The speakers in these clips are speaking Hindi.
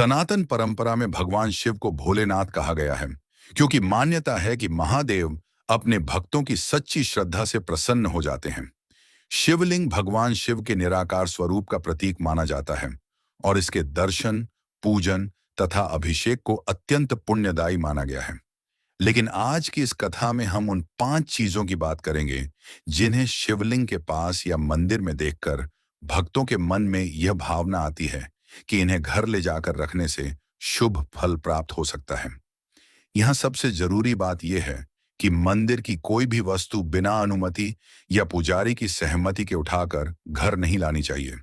सनातन परंपरा में भगवान शिव को भोलेनाथ कहा गया है, क्योंकि मान्यता है कि महादेव अपने भक्तों की सच्ची श्रद्धा से प्रसन्न हो जाते हैं। शिवलिंग भगवान शिव के निराकार स्वरूप का प्रतीक माना जाता है और इसके दर्शन, पूजन तथा अभिषेक को अत्यंत पुण्यदायी माना गया है। लेकिन आज की इस कथा में हम उन 5 चीजों की बात करेंगे जिन्हें शिवलिंग के पास या मंदिर में देखकर भक्तों के मन में यह भावना आती है कि इन्हें घर ले जाकर रखने से शुभ फल प्राप्त हो सकता है। यहाँ सबसे जरूरी बात यह है कि मंदिर की कोई भी वस्तु बिना अनुमति या पुजारी की सहमति के उठाकर घर नहीं लानी चाहिए।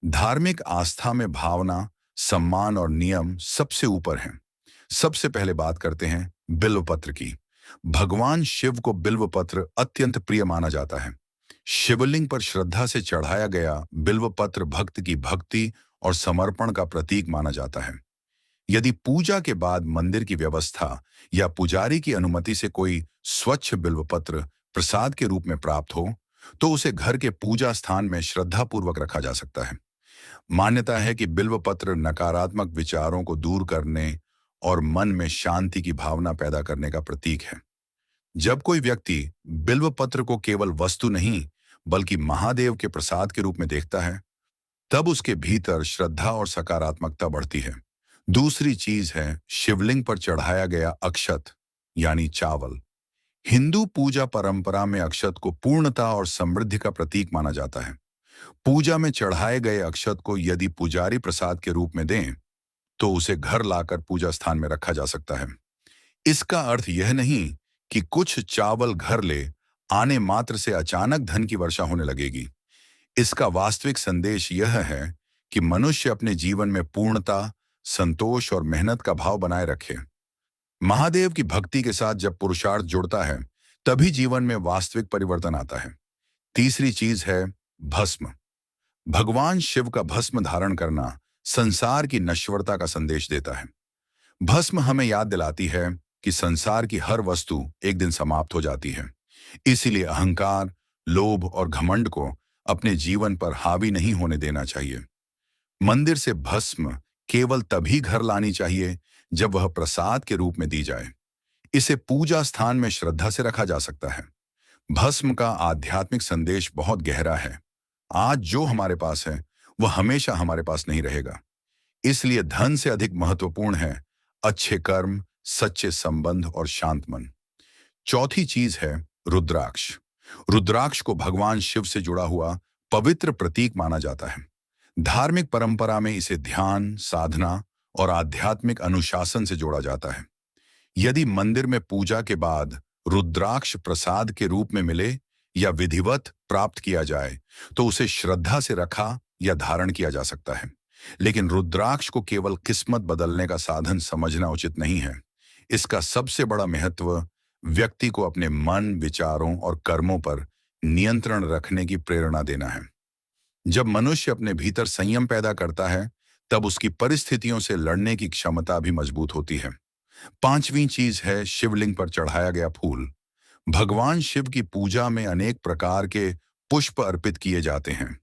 धार्मिक आस्था में भावना, सम्मान और नियम सबसे ऊपर हैं। सबसे पहले बात करते हैं बिल्वपत्र की। भगवान शिव को बिल्वपत्र अत्यंत प्रिय माना जाता है। शिवलिंग पर श्रद्धा से चढ़ाया गया बिल्वपत्र भक्त की भक्ति और समर्पण का प्रतीक माना जाता है। यदि पूजा के बाद मंदिर की व्यवस्था या पुजारी की अनुमति से कोई स्वच्छ बिल्वपत्र प्रसाद के रूप में प्राप्त हो, तो उसे घर के पूजा स्थान में श्रद्धापूर्वक रखा जा सकता है। मान्यता है कि बिल्वपत्र नकारात्मक विचारों को दूर करने और मन में शांति की भावना पैदा करने का प्रतीक है। जब कोई व्यक्ति बिल्वपत्र को केवल वस्तु नहीं, बल्कि महादेव के प्रसाद के रूप में देखता है, तब उसके भीतर श्रद्धा और सकारात्मकता बढ़ती है। दूसरी चीज है शिवलिंग पर चढ़ाया गया अक्षत यानी चावल। हिंदू पूजा परंपरा में अक्षत को पूर्णता और समृद्धि का प्रतीक माना जाता है। पूजा में चढ़ाए गए अक्षत को यदि पुजारी प्रसाद के रूप में दें, तो उसे घर लाकर पूजा स्थान में रखा जा सकता है। इसका अर्थ यह नहीं कि कुछ चावल घर ले आने मात्र से अचानक धन की वर्षा होने लगेगी। इसका वास्तविक संदेश यह है कि मनुष्य अपने जीवन में पूर्णता, संतोष और मेहनत का भाव बनाए रखे। महादेव की भक्ति के साथ जब पुरुषार्थ जुड़ता है, तभी जीवन में वास्तविक परिवर्तन आता है। तीसरी चीज है भस्म। भगवान शिव का भस्म धारण करना संसार की नश्वरता का संदेश देता है। भस्म हमें याद दिलाती है कि संसार की हर वस्तु एक दिन समाप्त हो जाती है। इसीलिए अहंकार, लोभ और घमंड को अपने जीवन पर हावी नहीं होने देना चाहिए। मंदिर से भस्म केवल तभी घर लानी चाहिए जब वह प्रसाद के रूप में दी जाए। इसे पूजा स्थान में श्रद्धा से रखा जा सकता है। भस्म का आध्यात्मिक संदेश बहुत गहरा है। आज जो हमारे पास है वह हमेशा हमारे पास नहीं रहेगा। इसलिए धन से अधिक महत्वपूर्ण है अच्छे कर्म, सच्चे संबंध और शांत मन। चौथी चीज है रुद्राक्ष। रुद्राक्ष को भगवान शिव से जुड़ा हुआ पवित्र प्रतीक माना जाता है। धार्मिक परंपरा में इसे ध्यान, साधना और आध्यात्मिक अनुशासन से जोड़ा जाता है। यदि मंदिर में पूजा के बाद रुद्राक्ष प्रसाद के रूप में मिले या विधिवत प्राप्त किया जाए, तो उसे श्रद्धा से रखा या धारण किया जा सकता है। लेकिन रुद्राक्ष को केवल किस्मत बदलने का साधन समझना उचित नहीं है। इसका सबसे बड़ा महत्व व्यक्ति को अपने मन, विचारों और कर्मों पर नियंत्रण रखने की प्रेरणा देना है। जब मनुष्य अपने भीतर संयम पैदा करता है, तब उसकी परिस्थितियों से लड़ने की क्षमता भी मजबूत होती है। पांचवी चीज है शिवलिंग पर चढ़ाया गया फूल। भगवान शिव की पूजा में अनेक प्रकार के पुष्प अर्पित किए जाते हैं।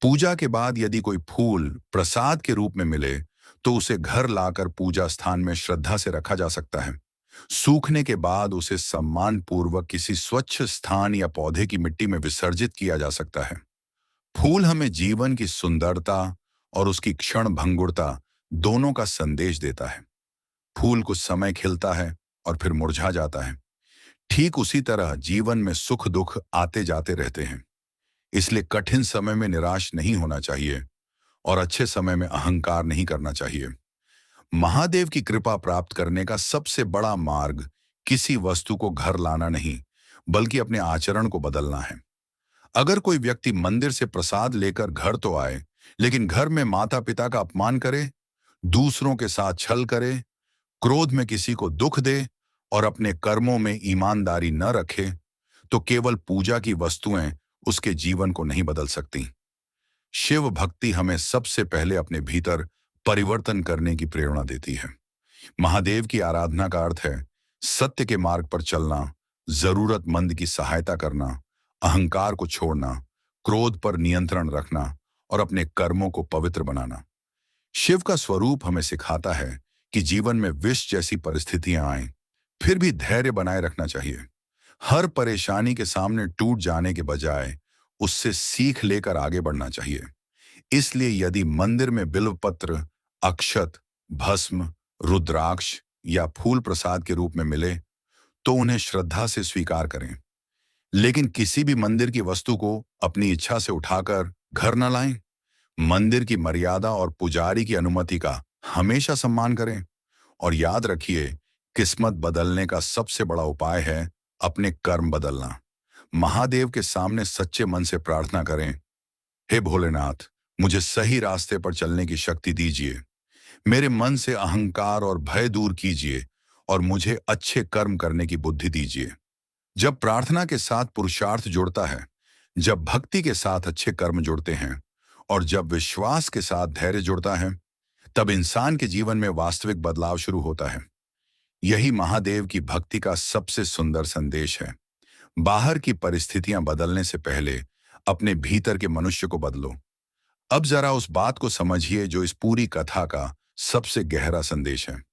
पूजा के बाद यदि कोई फूल प्रसाद के रूप में मिले, तो उसे घर लाकर पूजा स्थान में श्रद्धा से रखा जा सकता है। सूखने के बाद उसे सम्मान पूर्वक किसी स्वच्छ स्थान या पौधे की मिट्टी में विसर्जित किया जा सकता है। फूल हमें जीवन की सुंदरता और उसकी क्षण भंगुरता दोनों का संदेश देता है। फूल कुछ समय खिलता है और फिर मुरझा जाता है। ठीक उसी तरह जीवन में सुख दुख आते जाते रहते हैं। इसलिए कठिन समय में निराश नहीं होना चाहिए और अच्छे समय में अहंकार नहीं करना चाहिए। महादेव की कृपा प्राप्त करने का सबसे बड़ा मार्ग किसी वस्तु को घर लाना नहीं, बल्कि अपने आचरण को बदलना है। अगर कोई व्यक्ति मंदिर से प्रसाद लेकर घर तो आए, लेकिन घर में माता पिता का अपमान करे, दूसरों के साथ छल करे, क्रोध में किसी को दुख दे और अपने कर्मों में ईमानदारी न रखे, तो केवल पूजा की वस्तुएं उसके जीवन को नहीं बदल सकती। शिव भक्ति हमें सबसे पहले अपने भीतर परिवर्तन करने की प्रेरणा देती है। महादेव की आराधना का अर्थ है सत्य के मार्ग पर चलना, जरूरतमंद की सहायता करना, अहंकार को छोड़ना, क्रोध पर नियंत्रण रखना और अपने कर्मों को पवित्र बनाना। शिव का स्वरूप हमें सिखाता है कि जीवन में विष जैसी परिस्थितियां आएं, फिर भी धैर्य बनाए रखना चाहिए। हर परेशानी के सामने टूट जाने के बजाय उससे सीख लेकर आगे बढ़ना चाहिए। इसलिए यदि मंदिर में बिल्वपत्र, अक्षत, भस्म, रुद्राक्ष या फूल प्रसाद के रूप में मिले तो उन्हें श्रद्धा से स्वीकार करें। लेकिन किसी भी मंदिर की वस्तु को अपनी इच्छा से उठाकर घर न लाएं। मंदिर की मर्यादा और पुजारी की अनुमति का हमेशा सम्मान करें। और याद रखिए, किस्मत बदलने का सबसे बड़ा उपाय है अपने कर्म बदलना। महादेव के सामने सच्चे मन से प्रार्थना करें, हे भोलेनाथ, मुझे सही रास्ते पर चलने की शक्ति दीजिए। मेरे मन से अहंकार और भय दूर कीजिए और मुझे अच्छे कर्म करने की बुद्धि दीजिए। जब प्रार्थना के साथ पुरुषार्थ जुड़ता है, जब भक्ति के साथ अच्छे कर्म जुड़ते हैं और जब विश्वास के साथ धैर्य जुड़ता है, तब इंसान के जीवन में वास्तविक बदलाव शुरू होता है। यही महादेव की भक्ति का सबसे सुंदर संदेश है। बाहर की परिस्थितियां बदलने से पहले अपने भीतर के मनुष्य को बदलो। अब जरा उस बात को समझिए जो इस पूरी कथा का सबसे गहरा संदेश है।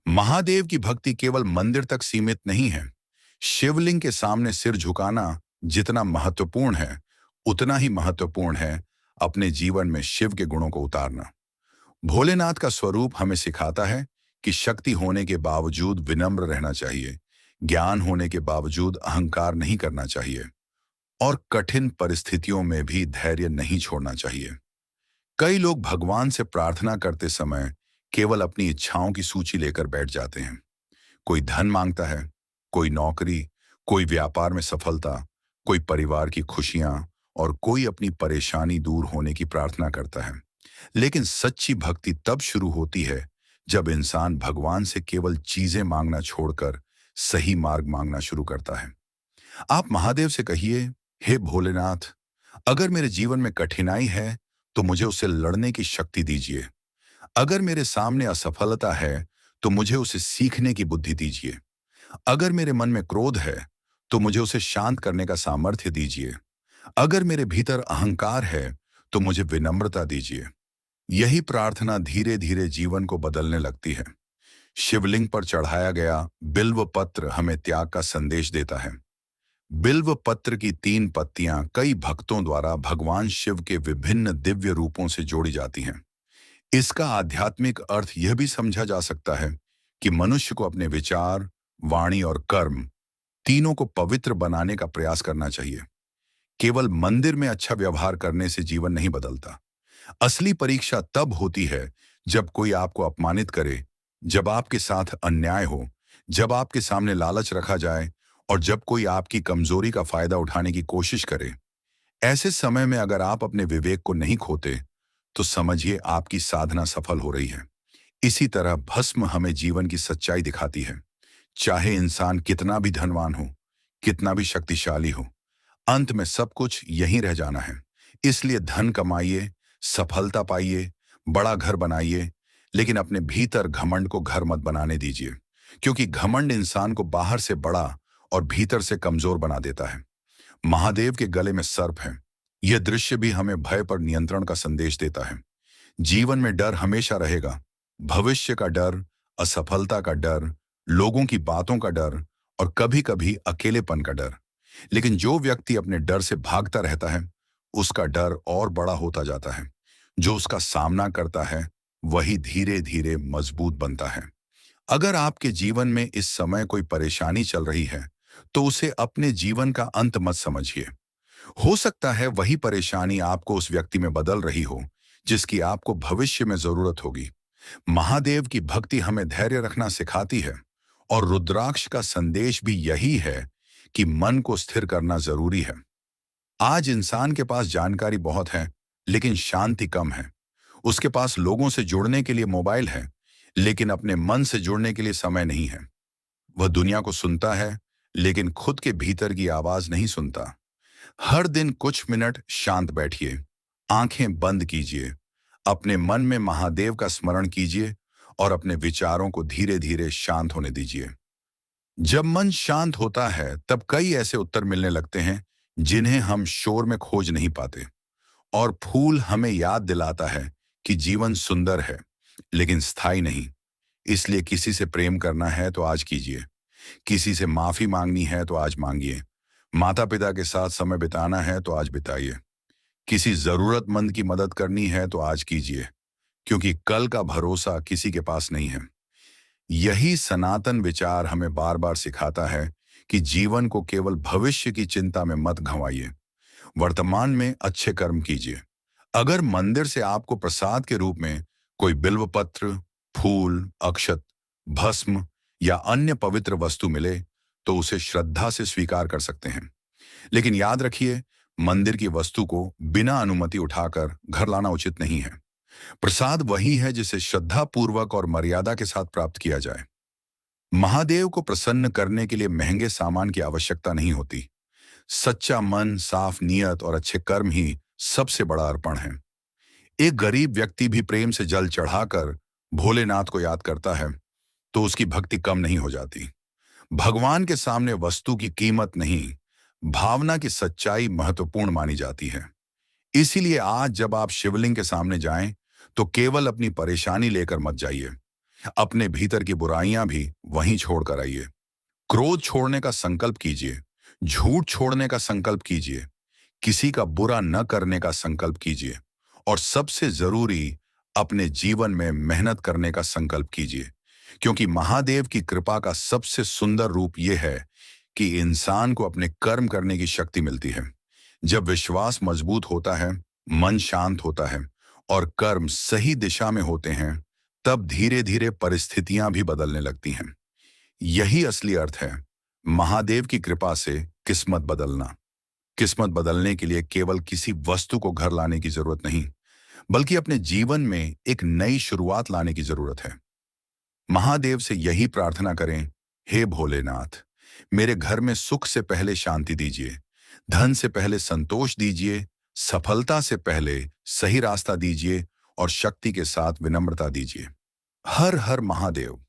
महादेव की भक्ति केवल मंदिर तक सीमित नहीं है। शिवलिंग के सामने सिर झुकाना जितना महत्वपूर्ण है, उतना ही महत्वपूर्ण है अपने जीवन में शिव के गुणों को उतारना। भोलेनाथ का स्वरूप हमें सिखाता है कि शक्ति होने के बावजूद विनम्र रहना चाहिए, ज्ञान होने के बावजूद अहंकार नहीं करना चाहिए और कठिन परिस्थितियों में भी धैर्य नहीं छोड़ना चाहिए। कई लोग भगवान से प्रार्थना करते समय केवल अपनी इच्छाओं की सूची लेकर बैठ जाते हैं। कोई धन मांगता है, कोई नौकरी, कोई व्यापार में सफलता, कोई परिवार की खुशियां और कोई अपनी परेशानी दूर होने की प्रार्थना करता है। लेकिन सच्ची भक्ति तब शुरू होती है जब इंसान भगवान से केवल चीजें मांगना छोड़कर सही मार्ग मांगना शुरू करता है। आप महादेव से कहिए, हे भोलेनाथ, अगर मेरे जीवन में कठिनाई है तो मुझे उसे लड़ने की शक्ति दीजिए। अगर मेरे सामने असफलता है तो मुझे उसे सीखने की बुद्धि दीजिए। अगर मेरे मन में क्रोध है तो मुझे उसे शांत करने का सामर्थ्य दीजिए। अगर मेरे भीतर अहंकार है तो मुझे विनम्रता दीजिए। यही प्रार्थना धीरे धीरे जीवन को बदलने लगती है। शिवलिंग पर चढ़ाया गया बिल्व पत्र हमें त्याग का संदेश देता है। बिल्व पत्र की 3 पत्तियां कई भक्तों द्वारा भगवान शिव के विभिन्न दिव्य रूपों से जोड़ी जाती हैं। इसका आध्यात्मिक अर्थ यह भी समझा जा सकता है कि मनुष्य को अपने विचार, वाणी और कर्म तीनों को पवित्र बनाने का प्रयास करना चाहिए। केवल मंदिर में अच्छा व्यवहार करने से जीवन नहीं बदलता। असली परीक्षा तब होती है जब कोई आपको अपमानित करे, जब आपके साथ अन्याय हो, जब आपके सामने लालच रखा जाए और जब कोई आपकी कमजोरी का फायदा उठाने की कोशिश करे। ऐसे समय में अगर आप अपने विवेक को नहीं खोते तो समझिए आपकी साधना सफल हो रही है। इसी तरह भस्म हमें जीवन की सच्चाई दिखाती है। चाहे इंसान कितना भी धनवान हो, कितना भी शक्तिशाली हो, अंत में सब कुछ यहीं रह जाना है। इसलिए धन कमाइए, सफलता पाइए, बड़ा घर बनाइए, लेकिन अपने भीतर घमंड को घर मत बनाने दीजिए, क्योंकि घमंड इंसान को बाहर से बड़ा और भीतर से कमजोर बना देता है। महादेव के गले में सर्प है। यह दृश्य भी हमें भय पर नियंत्रण का संदेश देता है। जीवन में डर हमेशा रहेगा। भविष्य का डर, असफलता का डर, लोगों की बातों का डर और कभी-कभी अकेलेपन का डर। लेकिन जो व्यक्ति अपने डर से भागता रहता है, उसका डर और बड़ा होता जाता है। जो उसका सामना करता है, वही धीरे-धीरे मजबूत बनता है। अगर आपके जीवन में इस समय कोई परेशानी चल रही है, तो उसे अपने जीवन का अंत मत समझिए। हो सकता है वही परेशानी आपको उस व्यक्ति में बदल रही हो, जिसकी आपको भविष्य में जरूरत होगी। महादेव की भक्ति हमें धैर्य रखना सिखाती है और रुद्राक्ष का संदेश भी यही है कि मन को स्थिर करना जरूरी है। आज इंसान के पास जानकारी बहुत है, लेकिन शांति कम है। उसके पास लोगों से जुड़ने के लिए मोबाइल है, लेकिन अपने मन से जुड़ने के लिए समय नहीं है। वह दुनिया को सुनता है, लेकिन खुद के भीतर की आवाज नहीं सुनता। हर दिन कुछ मिनट शांत बैठिए, आंखें बंद कीजिए, अपने मन में महादेव का स्मरण कीजिए और अपने विचारों को धीरे धीरे शांत होने दीजिए। जब मन शांत होता है, तब कई ऐसे उत्तर मिलने लगते हैं जिन्हें हम शोर में खोज नहीं पाते। और फूल हमें याद दिलाता है कि जीवन सुंदर है लेकिन स्थायी नहीं। इसलिए किसी से प्रेम करना है तो आज कीजिए, किसी से माफी मांगनी है तो आज मांगिए, माता पिता के साथ समय बिताना है तो आज बिताइए, किसी जरूरतमंद की मदद करनी है तो आज कीजिए, क्योंकि कल का भरोसा किसी के पास नहीं है। यही सनातन विचार हमें बार बार सिखाता है कि जीवन को केवल भविष्य की चिंता में मत घंवाइए, वर्तमान में अच्छे कर्म कीजिए। अगर मंदिर से आपको प्रसाद के रूप में कोई बिल्व पत्र, फूल, अक्षत, भस्म या अन्य पवित्र वस्तु मिले तो उसे श्रद्धा से स्वीकार कर सकते हैं। लेकिन याद रखिए, मंदिर की वस्तु को बिना अनुमति उठाकर घर लाना उचित नहीं है। प्रसाद वही है जिसे श्रद्धा पूर्वक और मर्यादा के साथ प्राप्त किया जाए। महादेव को प्रसन्न करने के लिए महंगे सामान की आवश्यकता नहीं होती। सच्चा मन, साफ नीयत और अच्छे कर्म ही सबसे बड़ा अर्पण है। एक गरीब व्यक्ति भी प्रेम से जल चढ़ाकर भोलेनाथ को याद करता है तो उसकी भक्ति कम नहीं हो जाती। भगवान के सामने वस्तु की कीमत नहीं, भावना की सच्चाई महत्वपूर्ण मानी जाती है। इसीलिए आज जब आप शिवलिंग के सामने जाएं तो केवल अपनी परेशानी लेकर मत जाइए, अपने भीतर की बुराइयां भी वहीं छोड़ कर आइए। क्रोध छोड़ने का संकल्प कीजिए, झूठ छोड़ने का संकल्प कीजिए, किसी का बुरा न करने का संकल्प कीजिए और सबसे जरूरी, अपने जीवन में मेहनत करने का संकल्प कीजिए। क्योंकि महादेव की कृपा का सबसे सुंदर रूप यह है कि इंसान को अपने कर्म करने की शक्ति मिलती है। जब विश्वास मजबूत होता है, मन शांत होता है और कर्म सही दिशा में होते हैं, तब धीरे धीरे परिस्थितियां भी बदलने लगती हैं। यही असली अर्थ है महादेव की कृपा से किस्मत बदलना। किस्मत बदलने के लिए केवल किसी वस्तु को घर लाने की जरूरत नहीं, बल्कि अपने जीवन में एक नई शुरुआत लाने की जरूरत है। महादेव से यही प्रार्थना करें, हे भोलेनाथ, मेरे घर में सुख से पहले शांति दीजिए, धन से पहले संतोष दीजिए, सफलता से पहले सही रास्ता दीजिए और शक्ति के साथ विनम्रता दीजिए। हर हर महादेव।